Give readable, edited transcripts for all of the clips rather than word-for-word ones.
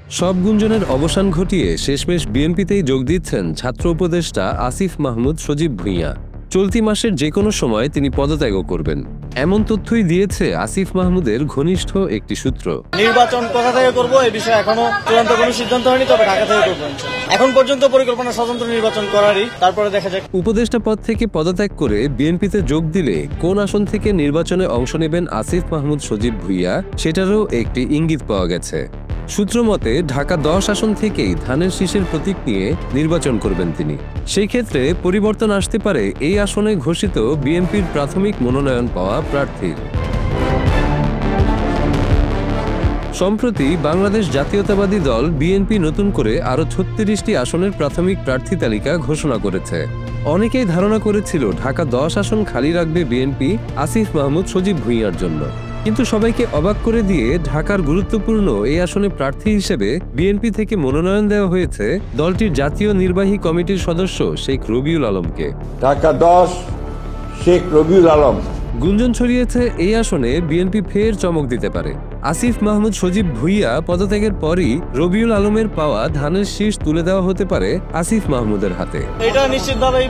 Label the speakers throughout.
Speaker 1: সব গুঞ্জনের অবসান ঘটিয়ে শেষমেশ বিএনপিতেই যোগ দিচ্ছেন ছাত্র উপদেষ্টা আসিফ মাহমুদ সজীব ভুঁইয়া। চলতি মাসের যে কোনো সময় তিনি পদত্যাগও করবেন, এমন তথ্যই দিয়েছে আসিফ মাহমুদের ঘনিষ্ঠ একটি সূত্র।
Speaker 2: নির্বাচন কোথা থেকে করব এই বিষয়ে এখনো চূড়ান্ত কোনো সিদ্ধান্ত হয়নি, তবে ঢাকা থেকে করব। এখন পর্যন্ত পরিকল্পনা স্বতন্ত্র নির্বাচন করারই, তারপরে দেখা যাক।
Speaker 1: উপদেষ্টা পদ থেকে পদত্যাগ করে বিএনপিতে যোগ দিলে কোন আসন থেকে নির্বাচনে অংশ নেবেন আসিফ মাহমুদ সজীব ভুঁইয়া সেটারও একটি ইঙ্গিত পাওয়া গেছে। সূত্র মতে ঢাকা 10 আসন থেকেই ধানের শীষের প্রতীক নিয়ে নির্বাচন করবেন তিনি। সেই ক্ষেত্রে পরিবর্তন আসতে পারে এই আসনে ঘোষিত বিএনপির প্রাথমিক মনোনয়ন পাওয়া প্রার্থীর। সম্প্রতি বাংলাদেশ জাতীয়তাবাদী দল বিএনপি নতুন করে আরও 36টি আসনের প্রাথমিক প্রার্থী তালিকা ঘোষণা করেছে। অনেকেই ধারণা করেছিল ঢাকা 10 আসন খালি রাখবে বিএনপি আসিফ মাহমুদ সজীব ভুঁইয়ার জন্য, কিন্তু সবাইকে অবাক করে দিয়ে ঢাকার গুরুত্বপূর্ণ এই আসনে প্রার্থী হিসেবে বিএনপি থেকে মনোনয়ন দেওয়া হয়েছে দলটির জাতীয় নির্বাহী কমিটির সদস্য শেখ রবিউল আলমকে।
Speaker 3: ঢাকা 10 শেখ রবিউল আলম।
Speaker 1: গুঞ্জন ছড়িয়েছে এই আসনে বিএনপি ফের চমক দিতে পারে। আসিফ মাহমুদ সজীব ভুঁইয়া পদত্যাগের পরই রবিউল আলমের পাওয়া ধানের শীষ তুলে দেওয়া হতে পারে আসিফ মাহমুদের হাতে।
Speaker 2: এটা নিশ্চিতভাবেই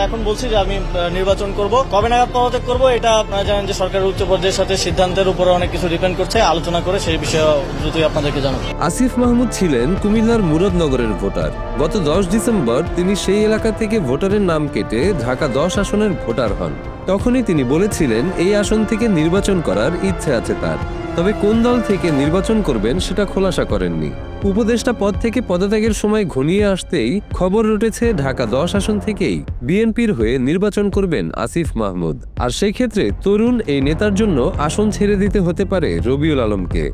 Speaker 2: এখন বলছি যে আমি নির্বাচন করব। কবে নাগাদ পদত্যাগ করব এটা আপনারা জানেন যে সরকারের উচ্চ পর্যায়ের সাথে সিদ্ধান্তের উপরে অনেক কিছু ডিপেন্ড করছে, আলোচনা করে সেই বিষয়ে দ্রুতই আপনাদেরকে জানাবো।
Speaker 1: আসিফ মাহমুদ ছিলেন কুমিল্লার মুরাদনগরের ভোটার। গত 10 ডিসেম্বর তিনি সেই এলাকা থেকে ভোটারের নাম কেটে ঢাকা 10 আসনের ভোটার হন। তখনই তিনি বলেছিলেন এই আসন থেকে নির্বাচন করার ইচ্ছে আছে তার, তবে কোন দল থেকে নির্বাচন করবেন সেটা খোলাসা করেননি। উপদেষ্টা পদ থেকে পদত্যাগের সময় ঘনিয়ে আসতেই খবর উঠেছে ঢাকা 10 আসন থেকেই বিএনপির হয়ে নির্বাচন করবেন আসিফ মাহমুদ, আর সেই ক্ষেত্রে তরুণ এই নেতার জন্য আসন ছেড়ে দিতে হতে পারে রবিউল আলমকে।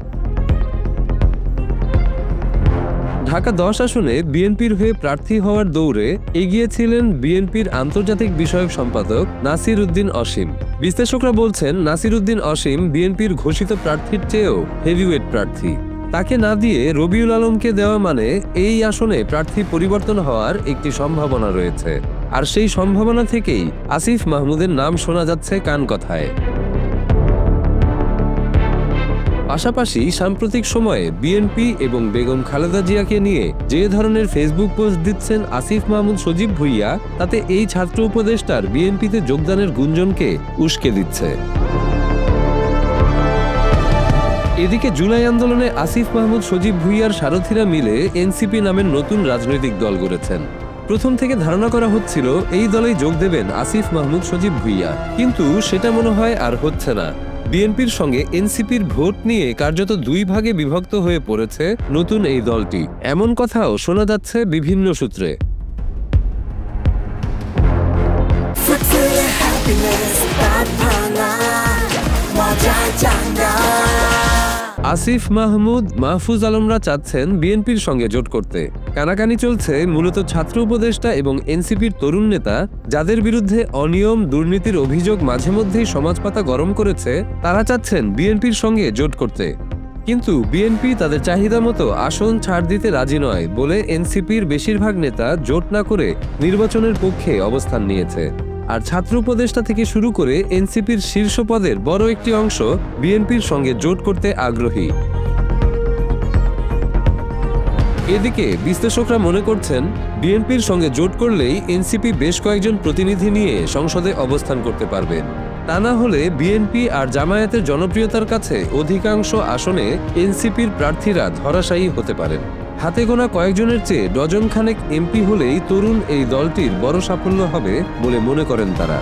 Speaker 1: ঢাকা 10 আসনে বিএনপির হয়ে প্রার্থী হওয়ার দৌড়ে এগিয়েছিলেন বিএনপির আন্তর্জাতিক বিষয়ক সম্পাদক নাসির উদ্দিন অসীম। বিশ্লেষকরা বলছেন নাসির উদ্দিন অসীম বিএনপির ঘোষিত প্রার্থীর চেয়েও হেভিওয়েট প্রার্থী। তাকে না দিয়ে রবিউল আলমকে দেওয়া মানে এই আসনে প্রার্থী পরিবর্তন হওয়ার একটি সম্ভাবনা রয়েছে, আর সেই সম্ভাবনা থেকেই আসিফ মাহমুদের নাম শোনা যাচ্ছে কান কথায়। পাশাপাশি সাম্প্রতিক সময়ে বিএনপি এবং বেগম খালেদা জিয়াকে নিয়ে যে ধরনের ফেসবুক পোস্ট দিচ্ছেন আসিফ মাহমুদ সজীব ভুঁইয়া, তাতে এই ছাত্র উপদেষ্টার বিএনপিতে যোগদানের গুঞ্জনকে উস্কে দিচ্ছে। এদিকে জুলাই আন্দোলনে আসিফ মাহমুদ সজীব ভুঁইয়ার সারথীরা মিলে এনসিপি নামের নতুন রাজনৈতিক দল গড়েছেন। প্রথম থেকে ধারণা করা হচ্ছিল এই দলেই যোগ দেবেন আসিফ মাহমুদ সজীব ভুঁইয়া, কিন্তু সেটা মনে হয় আর হচ্ছে না। বিএনপির সঙ্গে এনসিপির ভোট নিয়ে কার্যত 2 ভাগে বিভক্ত হয়ে পড়েছে নতুন এই দলটি, এমন কথাও শোনা যাচ্ছে বিভিন্ন সূত্রে। আসিফ মাহমুদ, মাহফুজ আলমরা চাচ্ছেন বিএনপির সঙ্গে জোট করতে। কানাকানি চলছে মূলত ছাত্র উপদেষ্টা এবং এনসিপির তরুণ নেতা, যাদের বিরুদ্ধে অনিয়ম দুর্নীতির অভিযোগ মাঝে মধ্যেই সমাজপাতা গরম করেছে, তারা চাচ্ছেন বিএনপির সঙ্গে জোট করতে। কিন্তু বিএনপি তাদের চাহিদা মতো আসন ছাড় দিতে রাজি নয় বলে এনসিপির বেশিরভাগ নেতা জোট না করে নির্বাচনের পক্ষে অবস্থান নিয়েছে। আর ছাত্র উপদেষ্টা থেকে শুরু করে এনসিপির শীর্ষ পদের বড় একটি অংশ বিএনপির সঙ্গে জোট করতে আগ্রহী। এদিকে বিশ্লেষকরা মনে করছেন বিএনপির সঙ্গে জোট করলেই এনসিপি বেশ কয়েকজন প্রতিনিধি নিয়ে সংসদে অবস্থান করতে পারবেন। তা না হলে বিএনপি আর জামায়াতের জনপ্রিয়তার কাছে অধিকাংশ আসনে এনসিপির প্রার্থীরা ধরাশায়ী হতে পারেন। হাতে গোনা কয়েকজনের চেয়ে ডজন খানেক এমপি হলেই তরুণ এই দলটির বড় সাফল্য হবে বলে মনে করেন তারা।